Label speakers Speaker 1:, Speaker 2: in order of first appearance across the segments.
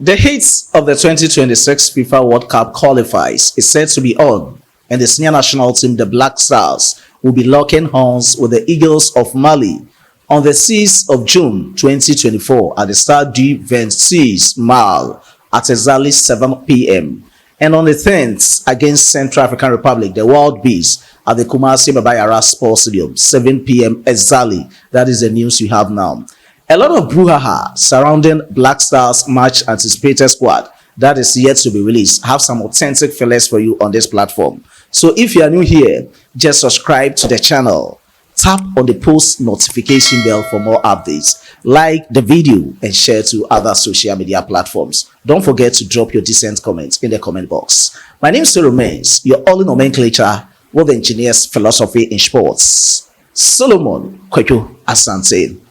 Speaker 1: The heats of the 2026 FIFA World Cup qualifiers is set to be on, and the senior national team, the Black Stars, will be locking horns with the Eagles of Mali on the 6th of June 2024 at the Stade du 26 Mal at exactly 7 p.m. and on the 10th against Central African Republic, the Wild Beasts, at the Kumasi Babayara Sports Stadium, 7 p.m. exactly. That is the news you have now. A lot of brouhaha surrounding Black Stars match anticipated squad that is yet to be released. I have some authentic fillers for you on this platform. So if you are new here, just subscribe to the channel. Tap on the post notification bell for more updates. Like the video and share to other social media platforms. Don't forget to drop your decent comments in the comment box. My name still remains your all nomenclature with engineers philosophy in sports, Solomon Kwekyo Asante.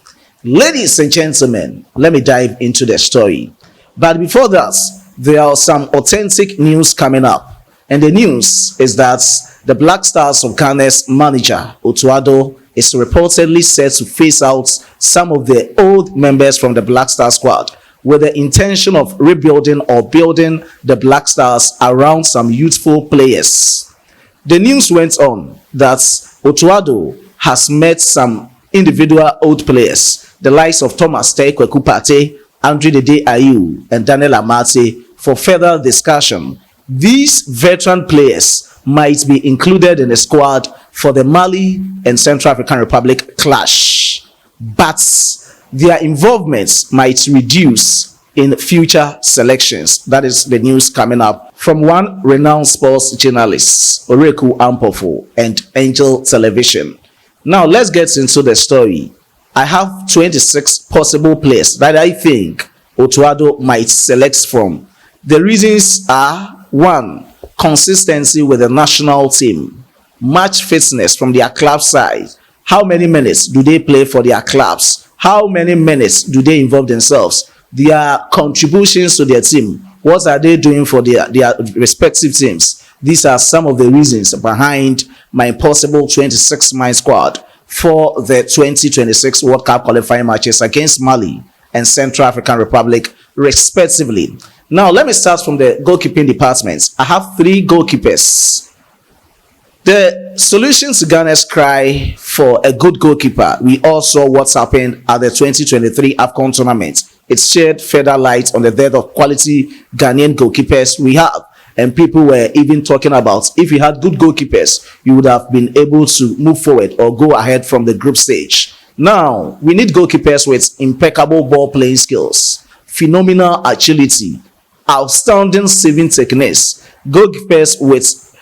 Speaker 1: Ladies and gentlemen, let me dive into the story. But before that, there are some authentic news coming up. And the news is that the Black Stars of Ghana's manager, Otuado, is reportedly set to phase out some of the old members from the Black Star squad with the intention of rebuilding or building the Black Stars around some youthful players. The news went on that Otuado has met some individual old players, the likes of Thomas Kweku Partey, Andre Dede Ayew, and Daniel Amate, for further discussion. These veteran players might be included in the squad for the Mali and Central African Republic clash, but their involvements might reduce in future selections. That is the news coming up from one renowned sports journalist, Oreku Ampofo, and Angel Television. Now let's get into the story. I have 26 possible players that I think Otuado might select from. The reasons are: 1. Consistency with the national team. Match fitness from their club side. How many minutes do they play for their clubs? How many minutes do they involve themselves? Their contributions to their team. What are they doing for their respective teams? These are some of the reasons behind my possible 26-man squad for the 2026 World Cup qualifying matches against Mali and Central African Republic, respectively. Now, let me start from the goalkeeping department. I have 3 goalkeepers. The solution to Ghana's cry for a good goalkeeper, we all saw what's happened at the 2023 AFCON tournament. It shed further light on the dearth of quality Ghanaian goalkeepers we have. And people were even talking about, if you had good goalkeepers, you would have been able to move forward or go ahead from the group stage. Now, we need goalkeepers with impeccable ball playing skills, phenomenal agility, outstanding saving techniques, goalkeepers with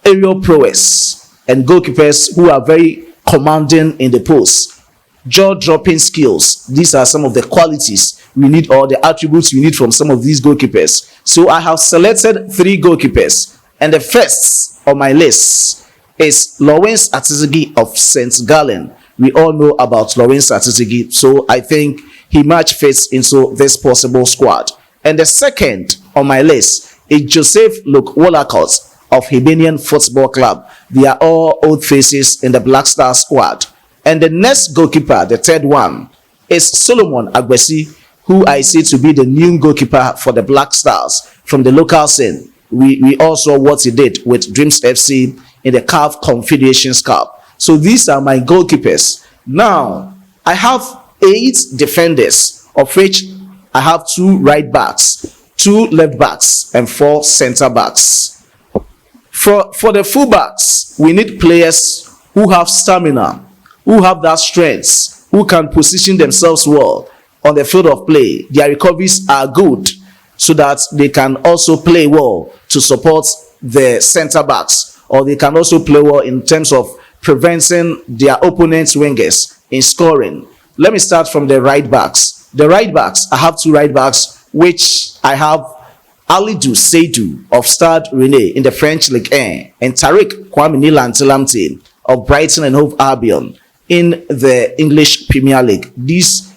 Speaker 1: aerial prowess, and goalkeepers who are very commanding in the post, jaw-dropping skills. These are some of the qualities we need, or the attributes we need from some of these goalkeepers. So I have selected 3 goalkeepers, and the first on my list is Lawrence Atizigi of St. Gallen. We all know about Lawrence Atizigi, so I think he much fits into this possible squad. And the second on my list is Joseph Luke Wolacott of Hibernian Football Club. They are all old faces in the Black Star squad. And the next goalkeeper, the third one, is Solomon Agbesi, who I see to be the new goalkeeper for the Black Stars from the local scene. We all saw what he did with Dreams FC in the CAF Confederations Cup. So these are my goalkeepers. Now, I have 8 defenders, of which I have 2 right backs, 2 left backs, and 4 center backs. For the full backs, we need players who have stamina, who have that strength, who can position themselves well on the field of play. Their recoveries are good so that they can also play well to support the center backs, or they can also play well in terms of preventing their opponent's wingers in scoring. Let me start from the right backs. The right backs, I have 2 right backs, which I have Alidou Seydou of Stade Rennais in the French Ligue 1 and Tariq Kwame Nilantilamte of Brighton and Hove Albion in the English Premier League. These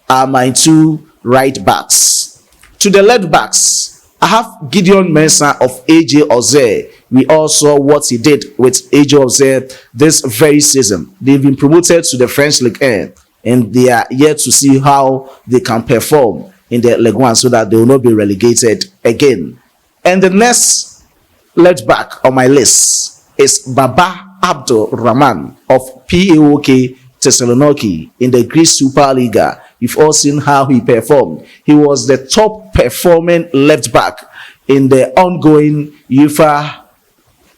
Speaker 1: are my 2 right backs. To the left backs, I have Gideon Mensah of AJ Oze. We all saw what he did with AJ Oze this very season. They've been promoted to the French Ligue 1 and they are yet to see how they can perform in the League One so that they will not be relegated again. And the next left back on my list is Baba Abdul Rahman of PAOK Thessaloniki in the Greece Super Liga. You've all seen how he performed. He was the top performing left back in the ongoing UEFA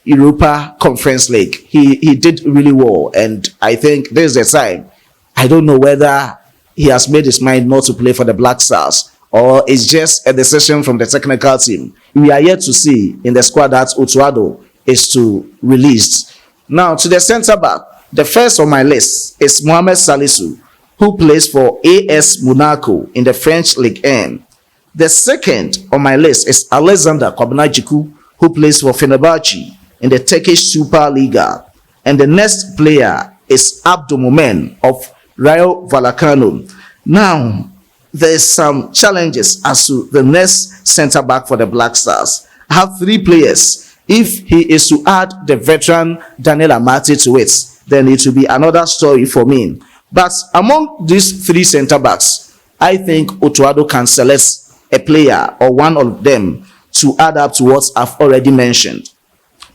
Speaker 1: Europa Conference League. He did really well, and I think this is the time. I don't know whether he has made his mind not to play for the Black Stars or it's just a decision from the technical team. We are yet to see in the squad that Otuado is to release. Now to the centre back, the first on my list is Mohamed Salisu, who plays for AS Monaco in the French Ligue 1. The second on my list is Alexander Kobnajiku, who plays for Fenerbahce in the Turkish Super Liga. And the next player is Abdul Momen of Rayo Vallecano. Now, there's some challenges as to the next centre-back for the Black Stars. I have three players. If he is to add the veteran Daniel Amati to it, then it will be another story for me. But among these three centre-backs, I think Otuado can select a player or one of them to add up to what I've already mentioned.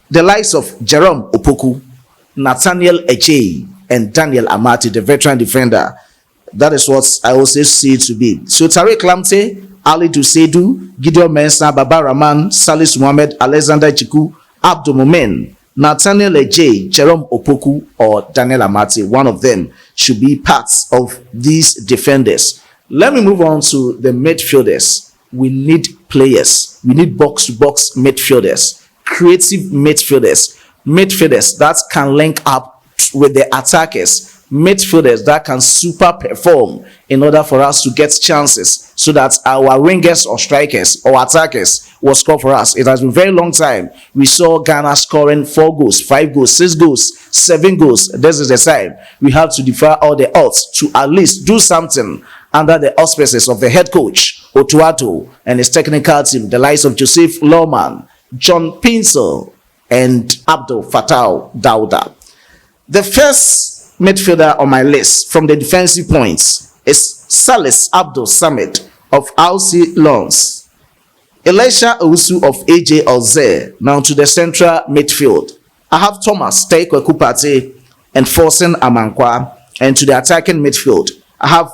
Speaker 1: The likes of Jerome Opoku, Nathaniel Echei, and Daniel Amati, the veteran defender. That is what I also see it to be. So Tariq Lamptey, Ali Dusedu, Gideon Mensah, Baba Rahman, Salis Mohammed, Alexander Chiku, Abdul Momen, Nathaniel Echei, Jerome Opoku, or Daniel Amati, one of them should be parts of these defenders. Let me move on to the midfielders. We need players. We need box-to-box midfielders, creative midfielders that can link up with the attackers, midfielders that can super perform in order for us to get chances so that our wingers or strikers or attackers will score for us. It has been a very long time. We saw Ghana scoring 4 goals, 5 goals, 6 goals, 7 goals. This is the time we have to defy all the odds to at least do something under the auspices of the head coach, Otuado, and his technical team, the likes of Joseph Lohman, John Pinsel, and Abdul Fattah Dauda. The first midfielder on my list from the defensive points is Salis Abdul Samid of RC Lens, Elisha Owusu of AJ Alze. Now to the central midfield, I have Thomas Teikwe and Forsen Amankwa, and to the attacking midfield, I have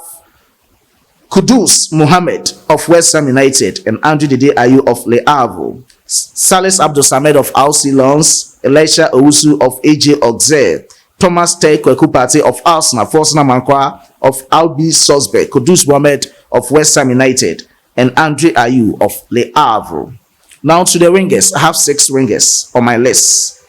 Speaker 1: Kudus Mohammed of West Ham United and Andrew Dede Ayew of Le Havre, Salis Abdul Samid of RC Lens, Elisha Owusu of AJ Alze, Thomas Teikwe of Arsenal, Forsen Amankwa of RB Salzburg, Kudus Mohammed of West Ham United, and Andre Ayew of Le Havre. Now to the wingers, I have 6 wingers on my list.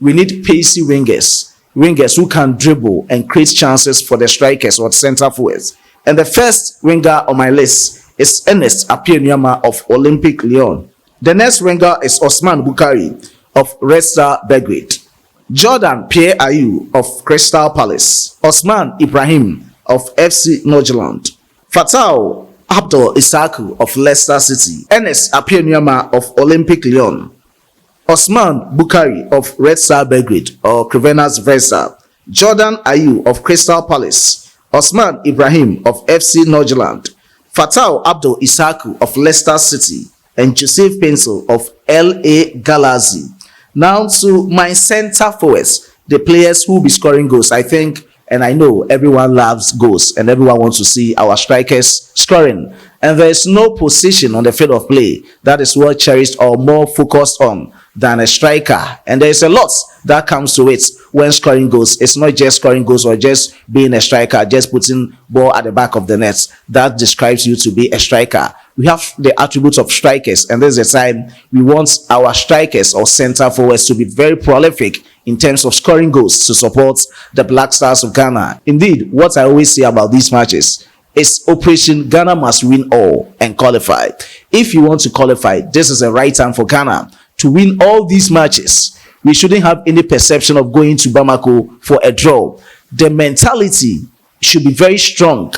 Speaker 1: We need pacey wingers who can dribble and create chances for the strikers or centre forwards. And the first winger on my list is Ernest Appiah-Nyeama of Olympic Lyon. The next winger is Osman Bukari of Red Star Belgrade, Jordan Pierre Ayew of Crystal Palace, Osman Ibrahim of FC Nordsjælland, Fatal Abdul Isaku of Leicester City, Ernest Appiah-Nyeama of Olympic Lyon, Osman Bukari of Red Star Belgrade or Crevenas Versa, Jordan Ayew of Crystal Palace, Osman Ibrahim of FC Nordsjælland, Fatal Abdul Isaku of Leicester City, and Joseph Pinsel of LA Galaxy. Now to my center forwards, the players who will be scoring goals. I think and I know everyone loves goals and everyone wants to see our strikers scoring. And there is no position on the field of play that is well cherished or more focused on than a striker. And there is a lot that comes to it when scoring goals. It's not just scoring goals or just being a striker, just putting ball at the back of the net. That describes you to be a striker. We have the attributes of strikers, and there's a time we want our strikers or center forwards to be very prolific in terms of scoring goals to support the Black Stars of Ghana. Indeed, what I always say about these matches is Operation Ghana must win all and qualify. If you want to qualify, this is the right time for Ghana to win all these matches. We shouldn't have any perception of going to Bamako for a draw. The mentality should be very strong,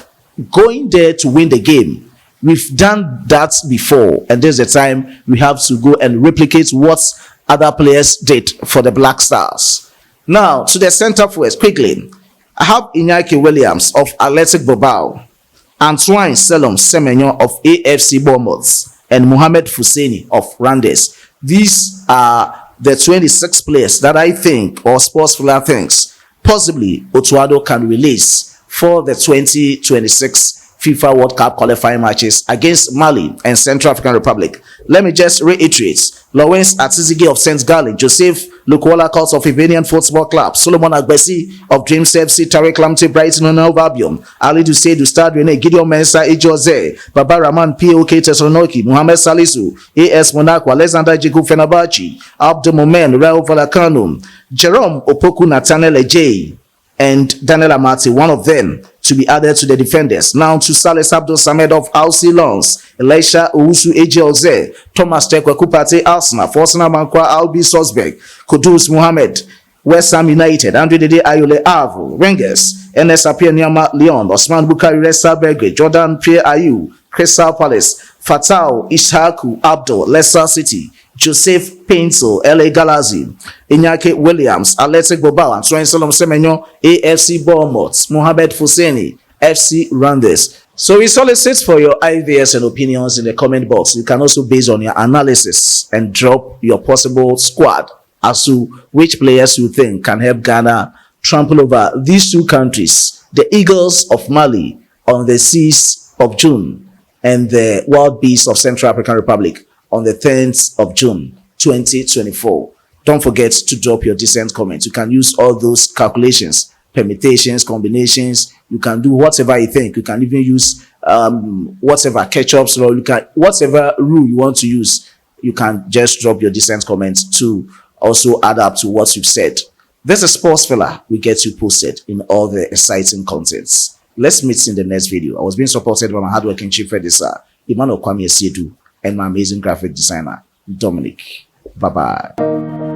Speaker 1: going there to win the game. We've done that before, and there's a time we have to go and replicate what other players did for the Black Stars. Now, to the center forwards, quickly. I have Iñaki Williams of Athletic Bilbao, Antoine Selom Semenyo of AFC Bournemouth, and Mohamed Fuseni of Randers. These are the 26 players that I think, or Sportsfiller thinks, possibly Otuado can release for the 2026 FIFA World Cup qualifying matches against Mali and Central African Republic. Let me just reiterate. Lawrence Atizigi of St. Gallen, Joseph Lukola Court of Ivanian Football Club, Solomon Agbesi of Dreams FC, Tariq Lamte, Brighton and Albion, Ali Dusseid, Ustad Rene, Gideon Mensa, Ejoze, Baba Rahman, POK Thessaloniki, Mohamed Salisu, AS Monaco, Alexander Jigu Fenerbahce, Abdul Momen, Raul Vallecano, Jerome Opoku, Nathaniel Ejay, and Daniel Amati, one of them, to be added to the defenders. Now to Salis Abdul Samed of Alcy Lons, Elisha Owusu Ejoze, Thomas Tekwekupate Arsenal, Forsana Mankwa Albi Sosberg, Kudus Muhammad, West Ham United, Andre Dede Ayole Avo, Rangers, NS Apia Niama Leon, Osman Bukari Resa Belgrade, Jordan Pierre Ayew, Crystal Palace, Fatau Ishaku Abdul, Leicester City, Joseph Paintel, LA Galaxy, Inyake Williams, Athletic Bilbao, Antoine Selom Semenyo, AFC Bournemouth, Mohamed Fuseni, FC Randers. So we solicit for your ideas and opinions in the comment box. You can also base on your analysis and drop your possible squad as to which players you think can help Ghana trample over these two countries, the Eagles of Mali on the 6th of June and the Wild Beasts of Central African Republic on the 10th of June 2024. Don't forget to drop your decent comments. You can use all those calculations, permutations, combinations. You can do whatever you think. You can even use whatever ketchups, or you can whatever rule you want to use. You can just drop your decent comments to also add up to what you've said. This is Sportsfiller. We get you posted in all the exciting contents. Let's meet in the next video. I was being supported by my hardworking chief editor, Emmanuel Kwame Siedu, and my amazing graphic designer, Dominic. Bye-bye.